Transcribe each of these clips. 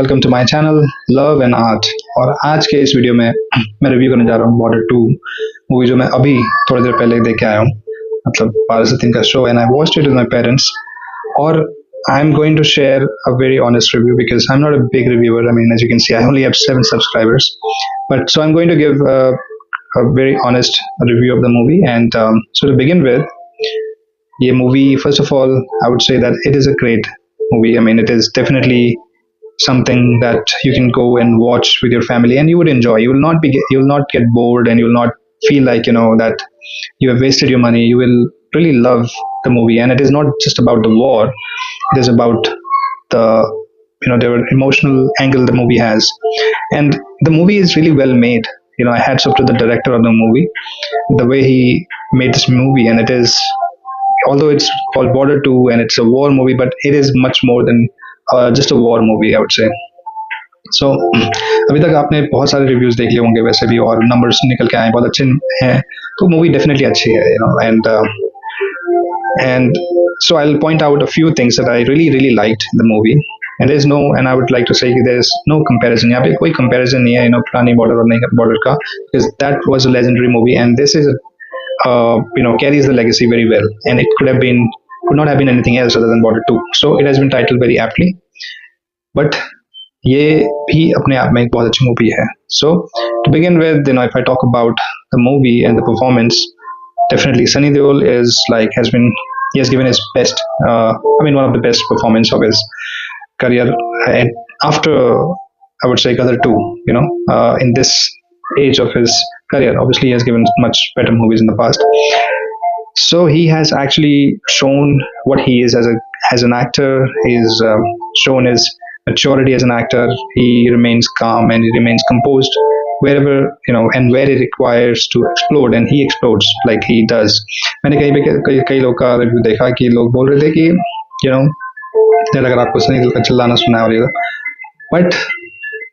Welcome to my channel Love and Art. और आज के इस वीडियो में मैं रिव्यू करने जा रहा हूँ बॉर्डर 2 मूवी, जो मैं अभी थोड़ी देर पहले देख के आया हूँ। मतलब 12 से 3 का show and I watched it with my parents. और I am going to share a very honest review because I am not a big reviewer. I mean, as you can see, I only have 7 subscribers, but so I'm going to give a very honest review of the movie. And so to begin with, ये movie, first of all, I would say that it is a great movie. I mean, it is definitely something that you can go and watch with your family and you would enjoy. You will not get bored, and you will not feel like that you have wasted your money. You will really love the movie, and it is not just about the war. It is about the the emotional angle the movie has, and the movie is really well made. Hats off to the director of the movie, the way he made this movie. And it is, although it's called Border 2 and it's a war movie, but it is much more than just a war movie, I would say. So अभी तक आपने बहुत सारे reviews देख लिए होंगे वैसे भी, और नंबर्स निकल के आए बहुत अच्छे हैं, तो मूवी डेफिनेटली अच्छी है, and so I'll point out a few things that I really liked in the movie. And I would like to say there's no comparison. यहाँ पे कोई comparison नहीं है पुरानी बॉर्डर और नई बॉर्डर का, because that was a legendary movie and this is carries the legacy very well, and it could not have been anything else other than Border 2. So it has been titled very aptly. But ये भी अपने आप में एक बहुत अच्छी movie है. So to begin with, if I talk about the movie and the performance, definitely Sunny Deol he has given his best. One of the best performance of his career, and after, I would say, Gadar 2. In this age of his career, obviously he has given much better movies in the past. So he has actually shown what he is as an actor. He's shown his maturity as an actor. He remains calm and he remains composed wherever and where it requires to explode, and he explodes like he does. मैंने कहीं पे कई लोग का review देखा कि लोग बोल रहे थे कि अगर आपको सनी देओल का चिल्लाना सुना है, और बट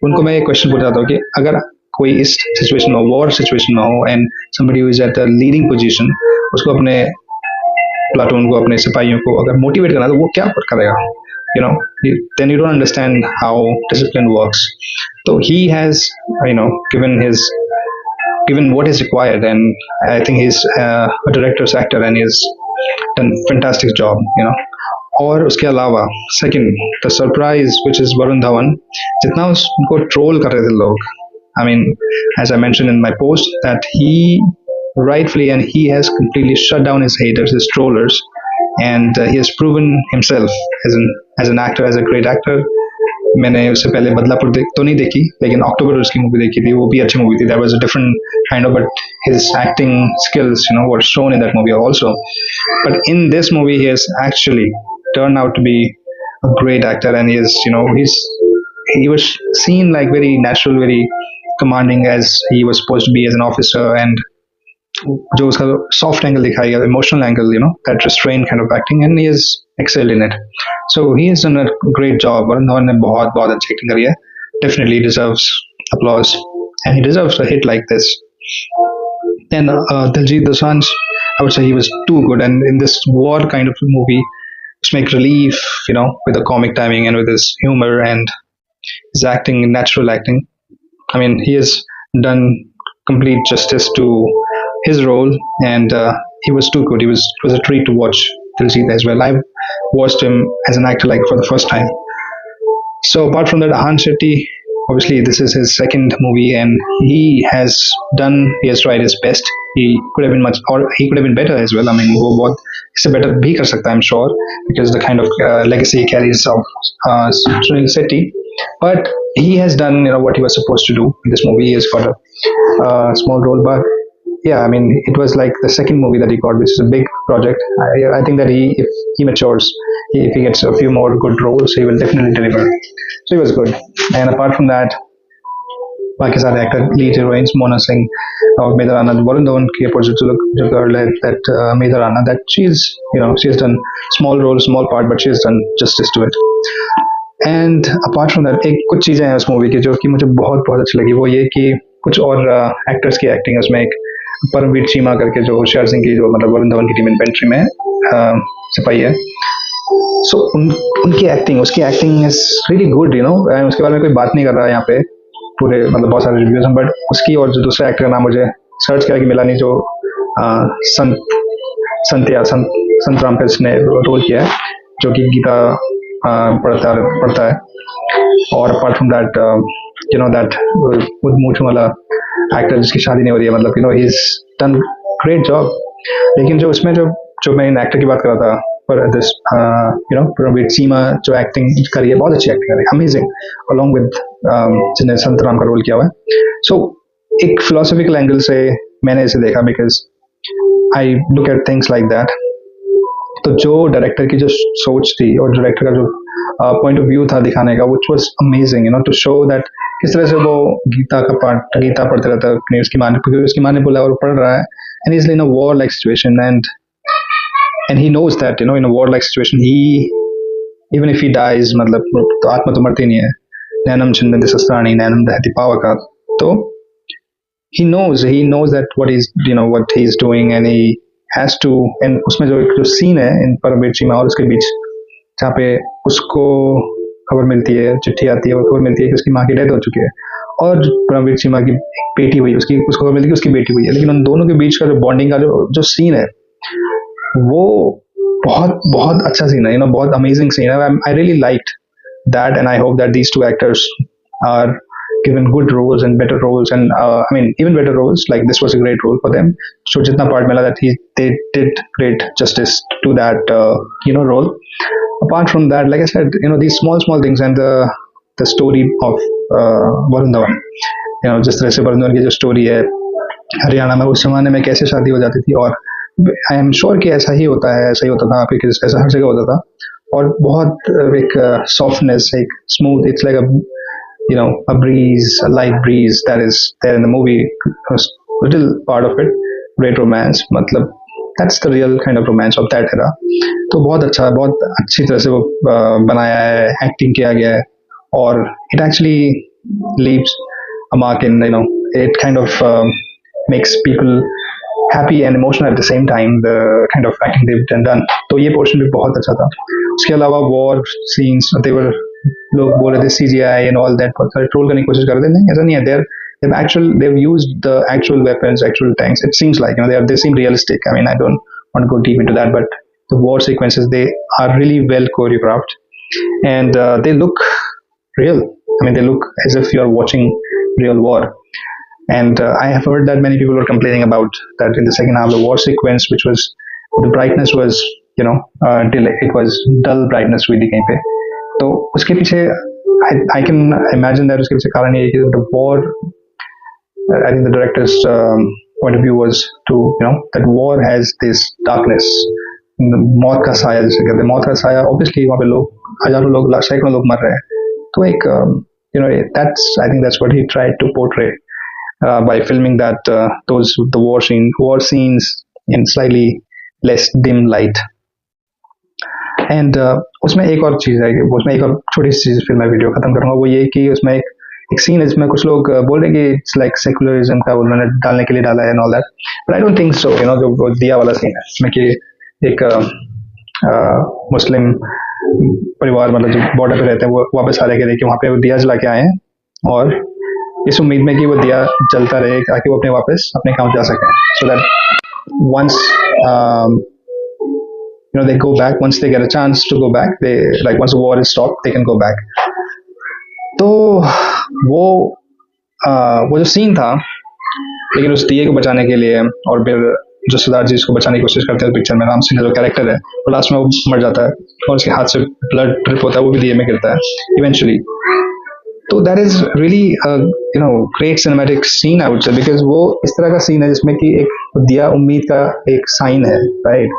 उनको मैं एक क्वेश्चन पूछ जाता हूँ कि अगर कोई इस सिचुएशन में, वॉर सिचुएशन में हो, and somebody who is at a leading position, उसको अपने प्लाटून को, अपने सिपाहियों को अगर मोटिवेट करना, तो वो क्या करेगा? Then you don't understand how discipline works. So he has given what is required, and I think he's a director's actor and he's done fantastic job. और उसके अलावा second, the surprise which is Varun Dhawan. जितना उनको troll कर रहे थे लोग, I mean, as I mentioned in my post, that he rightfully, and he has completely shut down his haters, his trollers, and he has proven himself as an actor, as a great actor. मैंने उससे पहले बदलापुर तो नहीं देखी, लेकिन अक्टूबर उसकी movie देखी थी, वो भी अच्छी मूवी थी. That was a different kind of, but his acting skills were shown in that movie also. But in this movie he has actually turned out to be a great actor, and he was seen like very natural, very commanding as he was supposed to be as an officer. And जो उसका soft angle दिखाया गया, emotional angle, that restrained kind of acting, and he has excelled in it. So he has done a great job. Varun Dhawan ने बहुत अच्छी acting करी है. Definitely deserves applause, and he deserves a hit like this. Then Diljit Dosanjh, I would say he was too good, and in this war kind of movie, just make relief, with the comic timing and with his humor and his acting, natural acting. I mean, he has done complete justice to his role, and he was too good. It was a treat to watch Diljit as well. I've watched him as an actor like for the first time. So apart from that, Ahan Shetty, obviously this is his second movie, and he has tried his best. He could have been better as well. I mean, वो बहुत इससे better भी कर सकता है, I'm sure, because the kind of legacy he carries of Sunil Shetty. But he has done what he was supposed to do in this movie. He has got a small role, but yeah, I mean, it was like the second movie that he got, which is a big project. I think that if he matures, if he gets a few more good roles, he will definitely deliver. So he was good. And apart from that, बाकी सारे actor, lead heroines, Mona Singh और मेधा राणा, वरुण धवन की opposite जो girl है, that Medha Rana, that she has done small role, small part, but she has done justice to it. And apart from that, एक कुछ चीज़ें हैं उस मूवी की जो कि मुझे बहुत अच्छी लगी. वो ये कि कुछ और एक्टर्स की एक्टिंग है उसमें. एक परमवीर चीमा करके, जो होशियार सिंह की, जो मतलब वरुण धवन की टीम इन्फेंट्री में सिपाही है, सो उनकी एक्टिंग, उसकी एक्टिंग इज रियली गुड, उसके बारे में कोई बात नहीं कर रहा है यहाँ पे पूरे, मतलब बहुत सारे रिव्यूज हैं, बट उसकी और जो दूसरे एक्टर का नाम मुझे सर्च किया कि मिला नहीं, जो संत संत्या संत संत रामकृष्ण ने रोल किया है, जो कि गीता पढ़ता है। और अपार्ट फ्रॉम दैट, दैट मूछ वाला एक्टर जिसकी शादी नहीं हो रही है, मतलब he is done great job. लेकिन जो उसमें जो जो मैं इन एक्टर की बात कर रहा था, पर दिस प्रवीण सीमा जो एक्टिंग करी है, बहुत अच्छी एक्टिंग करी है, अमेजिंग, अलोंग विद जिन्हें संतराम का रोल किया हुआ है। सो एक फिलोसफिकल एंगल से मैंने इसे देखा, because I look at things like that. तो जो डायरेक्टर की जो सोच थी और डायरेक्टर का जो पॉइंट ऑफ व्यू था दिखाने का, which was amazing, to show that किस तरह से वो गीता का पार्ट, गीता पढ़ते रहता है अपनी, उसकी माँ ने, क्योंकि उसकी माँ ने बोला और पढ़ रहा है, and he's in a war like situation, and he knows that in a war like situation, he, even if he dies, मतलब तो आत्मा तो मरती नहीं है, नैनम छिन्दन्ति शस्त्राणि नैनम दहति पावका। तो he knows that what he's doing, and he has to, and उसमें जो सीन है इन परमवीर चीमा और उसके बीच, जहाँ पे उसको खबर मिलती है, चिट्ठी आती है और खबर मिलती है कि उसकी माँ की डेथ हो चुकी है, और परमवीर चीमा की बेटी हुई, उसकी उसको खबर मिलती है कि उसकी बेटी हुई है, लेकिन उन दोनों के बीच का जो बॉन्डिंग का जो जो सीन है, वो बहुत बहुत अच्छा सीन है, बहुत अमेजिंग सीन है। I really liked that, and I hope that these two actors are given good roles and better roles, and I mean even better roles. Like this was a great role for them. So jitna part mila, that they did great justice to that role. Apart from that, like I said, these small things, and the story of Varun Dhawan, जिस तरह से वरुण धवन की जो story है, हरियाणा में उस जमाने में कैसे शादी हो जाती थी, और आई एम श्योर कि ऐसा ही होता है, ऐसा ही होता था, क्योंकि ऐसा हर जगह होता था। और बहुत एक सॉफ्टनेस, एक smooth, it's like a breeze, a light breeze that is there in the movie, a little part of it, great romance, मतलब that's the real kind of romance of that era। तो बहुत अच्छा, बहुत अच्छी तरह से वो बनाया है, एक्टिंग किया गया है, और it actually leaves a mark in, it kind of makes people happy and emotional at the same time, the kind of acting they've done। तो ये पोर्शन भी बहुत अच्छा था। उसके अलावा वॉर सीन्स, देवर लोग बोल रहे थे सीजीआई एंड ऑल दैट, बहुत सारे ट्रोल करने की कोशिश कर रहे थे, नहीं ऐसा नहीं है, there they've used the actual weapons, actual tanks, it seems like, they seem realistic। I mean, I don't want to go deep into that, but the war sequences, they are really well choreographed, and they look real. I mean, they look as if you are watching real war. And I have heard that many people were complaining about that in the second half, the war sequence, which was, the brightness was, delay, it was dull brightness हुई थी कहीं पे। तो उसके पीछे I can imagine that उसके पीछे कारण ये है कि the war, I think the director's point of view was to, that war has this darkness, मौत का साया जिसे कहते हैं, मौत का साया, obviously वहाँ पे लोग, हजारों लोग, सैकड़ों लोग मर रहे हैं, तो एक that's, I think that's what he tried to portray by filming that the war scenes in slightly less dim light। And उसमें एक और चीज़ है कि उसमें एक और छोटी सी चीज़, फिर मैं वीडियो खत्म करूँगा, वो ये कि उसमें एक सीन है जिसमें कुछ लोग बोल रहे हैं कि इट्स लाइक सेकुलरिज्म का उन्होंने डालने के लिए डाला है and all that, but I don't think so. जो दिया वाला सीन है उसमें कि एक मुस्लिम परिवार, मतलब जो बॉर्डर पे रहते हैं, वो वापस आ रहे के कि वहाँ पे वो दिया जला के आए हैं, और इस उम्मीद में कि वो दिया जलता रहे ताकि वो अपने वापस अपने काम जा सकें, so that once they go back, once they get a chance to go back, they, like once the war is stopped, they can go back। तो वो वो जो सीन था, लेकिन उस दिए को बचाने के लिए, और फिर जो सरदार जी इसको बचाने की कोशिश करते हैं पिक्चर में, राम सिंह जो कैरेक्टर है, वो लास्ट में वो मर जाता है और उसके हाथ से ब्लड ड्रिप होता है, वो भी दिए में गिरता है इवेंचुअली। तो that is really great cinematic scene, I would say, because वो इस तरह का सीन है जिसमें कि एक दिया उम्मीद का एक साइन है, राइट।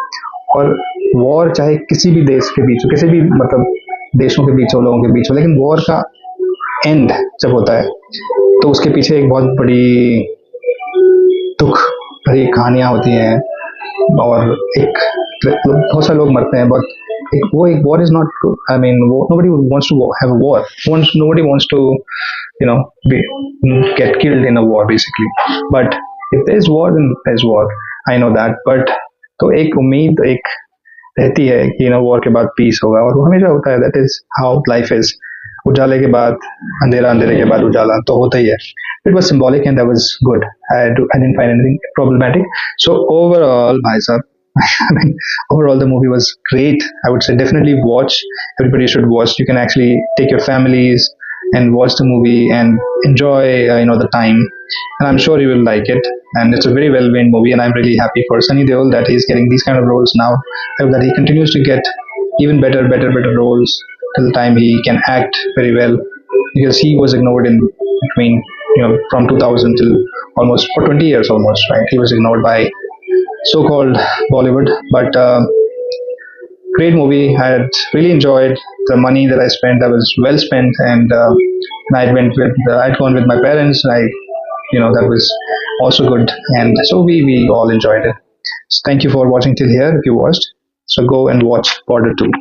और वॉर चाहे किसी भी देश के बीच हो, किसी भी मतलब देशों के बीच हो, लोगों के बीच हो, लेकिन वॉर का एंड जब होता है तो उसके पीछे एक बहुत बड़ी दुख भरी कहानियां होती हैं, और एक बहुत सारे लोग मरते हैं, बट एक war is not, I mean nobody wants to have a war, nobody wants to get killed in a war basically, but if there is war, then there is war, I know that, but तो एक उम्मीद, एक रहती है कि war के बाद piece होगा, और वो हमेशा होता है. That is how life is. उजाले के बाद अंधेरा, अंधेरे के बाद उजाला तो होता ही है. It was symbolic and that was good. I didn't find anything problematic. So overall, bhai sahab, I mean, overall the movie was great. I would say definitely watch. Everybody should watch. You can actually take your families and watch the movie and enjoy the time, and I'm sure you will like it. And it's a very well made movie, and I'm really happy for Sunny Deol that he's getting these kind of roles now. I hope that he continues to get even better roles till the time he can act very well, because he was ignored in between, from 2000 till almost for 20 years almost, right? He was ignored by so-called Bollywood, but great movie. I had really enjoyed the money that I spent. That was well spent, and I'd gone with my parents. That was also good, and so we all enjoyed it. So thank you for watching till here. If you watched, so go and watch Border 2.